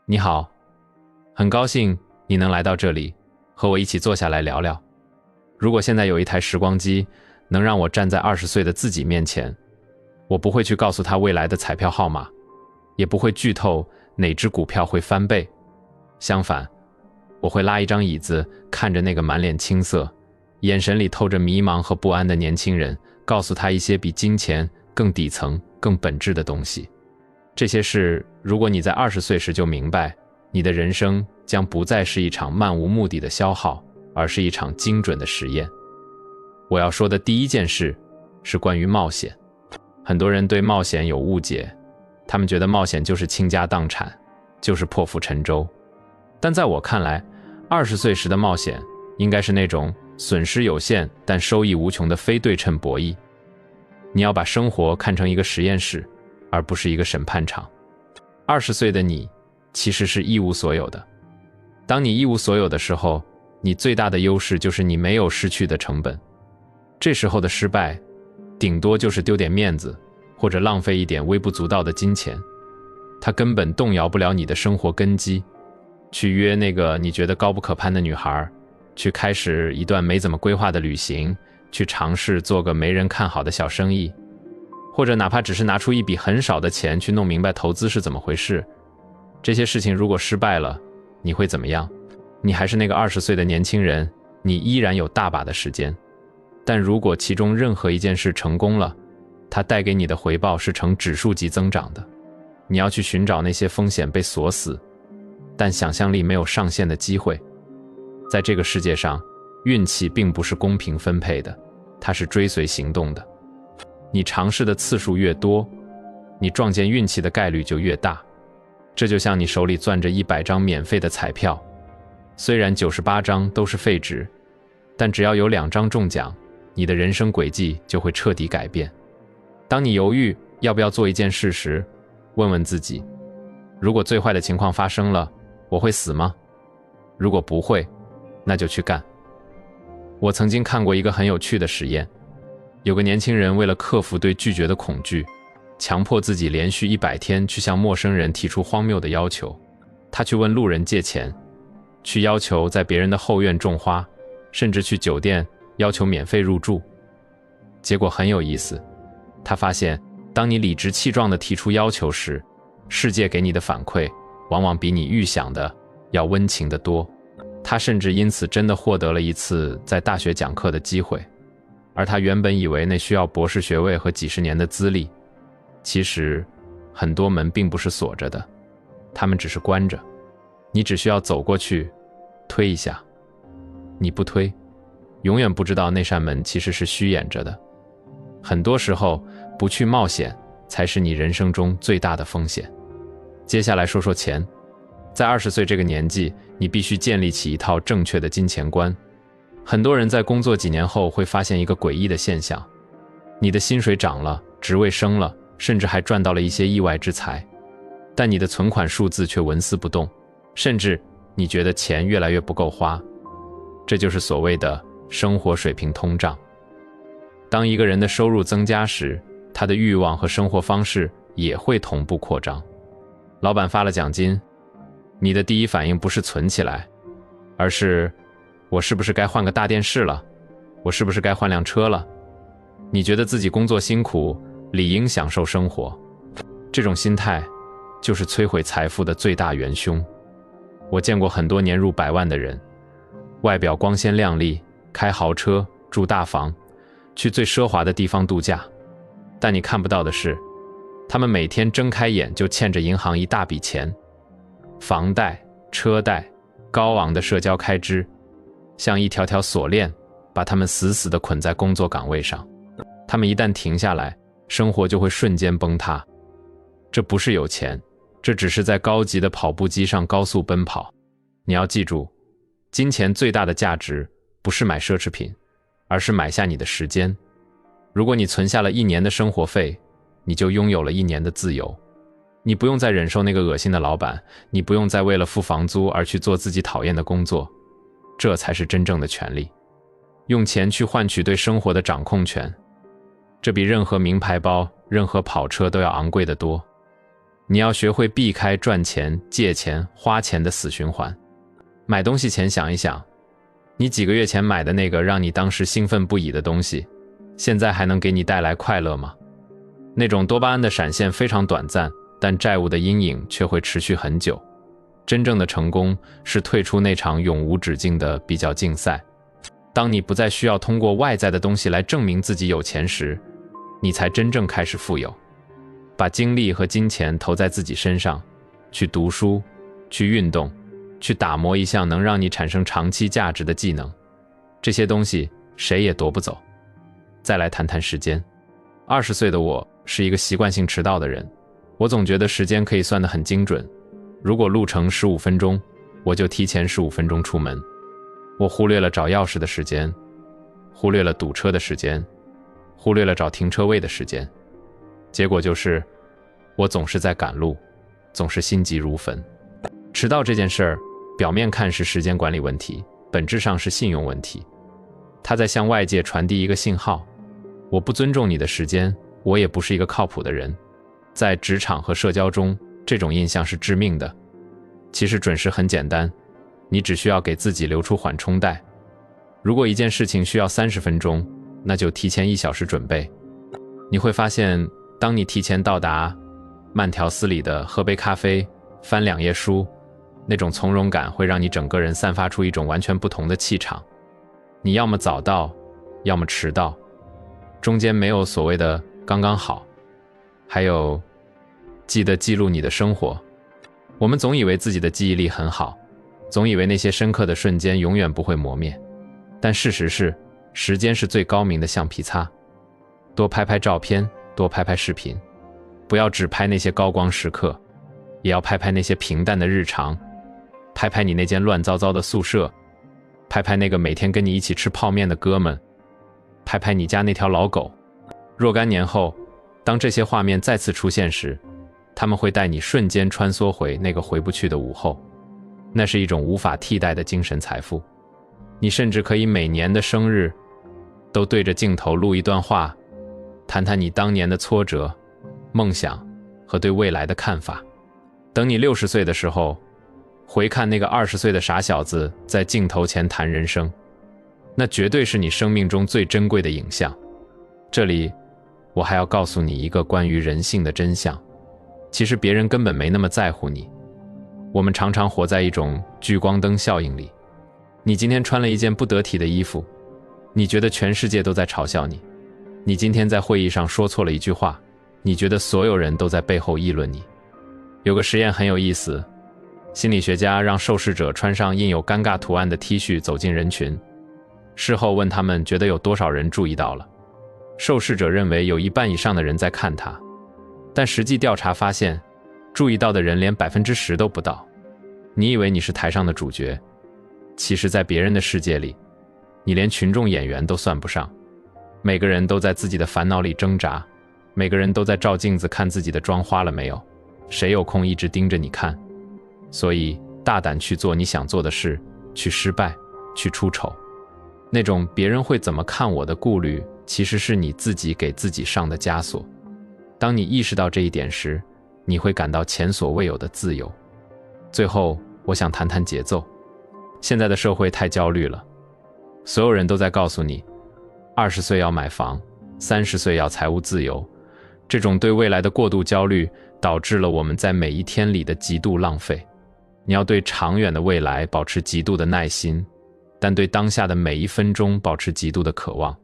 你好，很高兴你能来到这里，和我一起坐下来聊聊。如果现在有一台时光机，能让我站在20岁的自己面前，我不会去告诉他未来的彩票号码，也不会剧透哪只股票会翻倍。相反，我会拉一张椅子，看着那个满脸青涩，眼神里透着迷茫和不安的年轻人，告诉他一些比金钱更底层、更本质的东西。这些事，如果你在20岁时就明白，你的人生将不再是一场漫无目的的消耗，而是一场精准的实验。我要说的第一件事是关于冒险。很多人对冒险有误解，他们觉得冒险就是倾家荡产，就是破釜沉舟。但在我看来，20岁时的冒险应该是那种损失有限但收益无穷的非对称博弈。你要把生活看成一个实验室，而不是一个审判场。20岁的你其实是一无所有的。当你一无所有的时候，你最大的优势就是你没有失去的成本。这时候的失败，顶多就是丢点面子，或者浪费一点微不足道的金钱。它根本动摇不了你的生活根基。去约那个你觉得高不可攀的女孩，去开始一段没怎么规划的旅行，去尝试做个没人看好的小生意，或者哪怕只是拿出一笔很少的钱去弄明白投资是怎么回事。这些事情如果失败了，你会怎么样？你还是那个20岁的年轻人，你依然有大把的时间。但如果其中任何一件事成功了，它带给你的回报是呈指数级增长的。你要去寻找那些风险被锁死，但想象力没有上限的机会。在这个世界上，运气并不是公平分配的，它是追随行动的。你尝试的次数越多，你撞见运气的概率就越大。这就像你手里攥着100张免费的彩票，虽然98张都是废纸，但只要有2张中奖，你的人生轨迹就会彻底改变。当你犹豫要不要做一件事时，问问自己，如果最坏的情况发生了，我会死吗？如果不会，那就去干。我曾经看过一个很有趣的实验，有个年轻人为了克服对拒绝的恐惧，强迫自己连续100天去向陌生人提出荒谬的要求。他去问路人借钱，去要求在别人的后院种花，甚至去酒店要求免费入住。结果很有意思，他发现当你理直气壮地提出要求时，世界给你的反馈往往比你预想的要温情得多。他甚至因此真的获得了一次在大学讲课的机会，而他原本以为那需要博士学位和几十年的资历。其实很多门并不是锁着的，他们只是关着。你只需要走过去，推一下。你不推，永远不知道那扇门其实是虚掩着的。很多时候，不去冒险才是你人生中最大的风险。接下来说说钱。在20岁这个年纪，你必须建立起一套正确的金钱观。很多人在工作几年后会发现一个诡异的现象，你的薪水涨了，职位升了，甚至还赚到了一些意外之财，但你的存款数字却纹丝不动，甚至你觉得钱越来越不够花。这就是所谓的生活水平通胀。当一个人的收入增加时，他的欲望和生活方式也会同步扩张。老板发了奖金，你的第一反应不是存起来，而是我是不是该换个大电视了？我是不是该换辆车了？你觉得自己工作辛苦，理应享受生活。这种心态就是摧毁财富的最大元凶。我见过很多年入100万的人，外表光鲜亮丽，开豪车，住大房，去最奢华的地方度假。但你看不到的是，他们每天睁开眼就欠着银行一大笔钱，房贷、车贷、高昂的社交开支，像一条条锁链，把他们死死地捆在工作岗位上。他们一旦停下来，生活就会瞬间崩塌。这不是有钱，这只是在高级的跑步机上高速奔跑。你要记住，金钱最大的价值不是买奢侈品，而是买下你的时间。如果你存下了1年的生活费，你就拥有了1年的自由。你不用再忍受那个恶心的老板，你不用再为了付房租而去做自己讨厌的工作，这才是真正的权利。用钱去换取对生活的掌控权，这比任何名牌包、任何跑车都要昂贵得多。你要学会避开赚钱、借钱、花钱的死循环。买东西前想一想，你几个月前买的那个让你当时兴奋不已的东西，现在还能给你带来快乐吗？那种多巴胺的闪现非常短暂，但债务的阴影却会持续很久。真正的成功是退出那场永无止境的比较竞赛。当你不再需要通过外在的东西来证明自己有钱时，你才真正开始富有。把精力和金钱投在自己身上，去读书，去运动，去打磨一项能让你产生长期价值的技能，这些东西谁也夺不走。再来谈谈时间。20岁的我是一个习惯性迟到的人，我总觉得时间可以算得很精准。如果路程15分钟，我就提前15分钟出门。我忽略了找钥匙的时间，忽略了堵车的时间，忽略了找停车位的时间。结果就是，我总是在赶路，总是心急如焚。迟到这件事儿，表面看是时间管理问题，本质上是信用问题。它在向外界传递一个信号：我不尊重你的时间，我也不是一个靠谱的人。在职场和社交中，这种印象是致命的。其实准时很简单，你只需要给自己留出缓冲带。如果一件事情需要30分钟，那就提前1小时准备。你会发现，当你提前到达，慢条斯理地喝杯咖啡，翻2页书，那种从容感会让你整个人散发出一种完全不同的气场。你要么早到，要么迟到，中间没有所谓的刚刚好。还有，记得记录你的生活。我们总以为自己的记忆力很好，总以为那些深刻的瞬间永远不会磨灭，但事实是，时间是最高明的橡皮擦。多拍拍照片，多拍拍视频，不要只拍那些高光时刻，也要拍拍那些平淡的日常，拍拍你那间乱糟糟的宿舍，拍拍那个每天跟你一起吃泡面的哥们，拍拍你家那条老狗。若干年后，当这些画面再次出现时，他们会带你瞬间穿梭回那个回不去的午后。那是一种无法替代的精神财富。你甚至可以每年的生日都对着镜头录一段话，谈谈你当年的挫折、梦想和对未来的看法。等你60岁的时候，回看那个20岁的傻小子在镜头前谈人生，那绝对是你生命中最珍贵的影像。这里，我还要告诉你一个关于人性的真相。其实别人根本没那么在乎你。我们常常活在一种聚光灯效应里。你今天穿了一件不得体的衣服，你觉得全世界都在嘲笑你。你今天在会议上说错了一句话，你觉得所有人都在背后议论你。有个实验很有意思，心理学家让受试者穿上印有尴尬图案的 T 恤走进人群，事后问他们觉得有多少人注意到了。受试者认为有1半以上的人在看他，但实际调查发现，注意到的人连10%都不到。你以为你是台上的主角，其实在别人的世界里，你连群众演员都算不上。每个人都在自己的烦恼里挣扎，每个人都在照镜子看自己的妆花了没有，谁有空一直盯着你看？所以大胆去做你想做的事，去失败，去出丑。那种别人会怎么看我的顾虑，其实是你自己给自己上的枷锁。当你意识到这一点时，你会感到前所未有的自由。最后，我想谈谈节奏。现在的社会太焦虑了，所有人都在告诉你，20岁要买房，30岁要财务自由。这种对未来的过度焦虑，导致了我们在每一天里的极度浪费。你要对长远的未来保持极度的耐心，但对当下的每一分钟保持极度的渴望。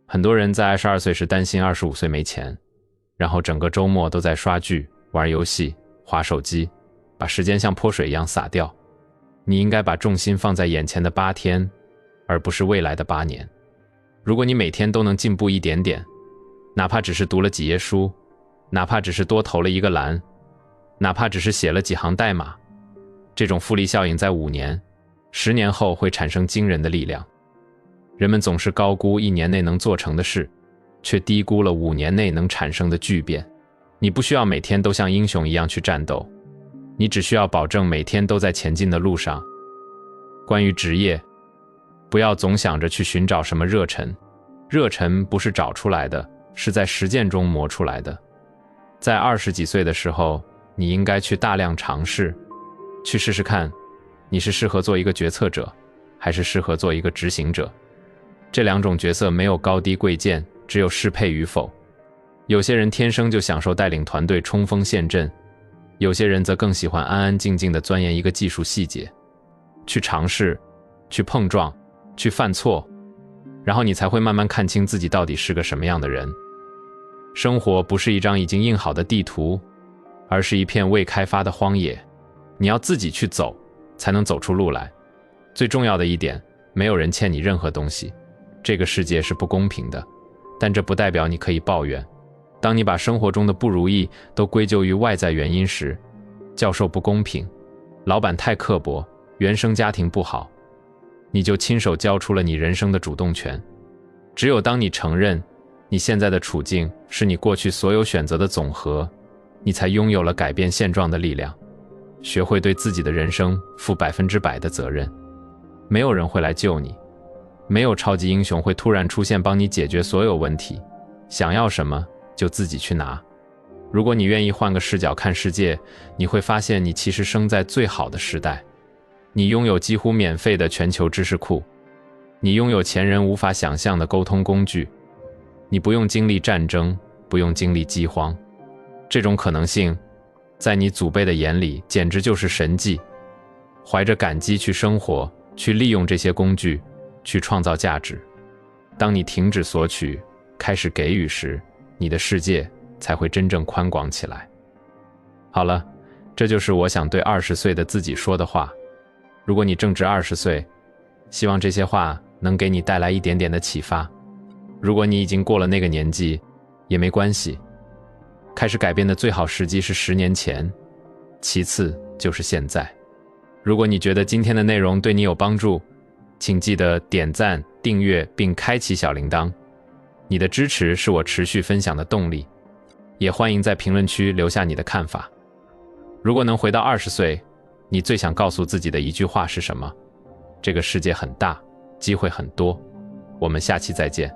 很多人在22岁时担心25岁没钱，然后整个周末都在刷剧、玩游戏、滑手机，把时间像泼水一样洒掉。你应该把重心放在眼前的8天，而不是未来的8年。如果你每天都能进步一点点，哪怕只是读了几页书，哪怕只是多投了1个篮，哪怕只是写了几行代码，这种复利效应在5年、10年后会产生惊人的力量。人们总是高估1年内能做成的事，却低估了5年内能产生的巨变。你不需要每天都像英雄一样去战斗，你只需要保证每天都在前进的路上。关于职业，不要总想着去寻找什么热忱，热忱不是找出来的，是在实践中磨出来的。在20几岁的时候，你应该去大量尝试，去试试看，你是适合做一个决策者，还是适合做一个执行者。这两种角色没有高低贵贱，只有适配与否。有些人天生就享受带领团队冲锋陷阵，有些人则更喜欢安安静静地钻研一个技术细节，去尝试，去碰撞，去犯错，然后你才会慢慢看清自己到底是个什么样的人。生活不是一张已经印好的地图，而是一片未开发的荒野，你要自己去走，才能走出路来。最重要的一点，没有人欠你任何东西。这个世界是不公平的，但这不代表你可以抱怨。当你把生活中的不如意都归咎于外在原因时，教授不公平，老板太刻薄，原生家庭不好，你就亲手交出了你人生的主动权。只有当你承认你现在的处境是你过去所有选择的总和，你才拥有了改变现状的力量。学会对自己的人生负100%的责任。没有人会来救你，没有超级英雄会突然出现帮你解决所有问题。想要什么就自己去拿。如果你愿意换个视角看世界，你会发现你其实生在最好的时代。你拥有几乎免费的全球知识库，你拥有前人无法想象的沟通工具，你不用经历战争，不用经历饥荒。这种可能性，在你祖辈的眼里简直就是神迹。怀着感激去生活，去利用这些工具，去创造价值。当你停止索取，开始给予时，你的世界才会真正宽广起来。好了，这就是我想对20岁的自己说的话。如果你正值20岁，希望这些话能给你带来一点点的启发。如果你已经过了那个年纪，也没关系。开始改变的最好时机是10年前，其次就是现在。如果你觉得今天的内容对你有帮助，请记得点赞、订阅并开启小铃铛。你的支持是我持续分享的动力。也欢迎在评论区留下你的看法。如果能回到20岁，你最想告诉自己的一句话是什么？这个世界很大，机会很多。我们下期再见。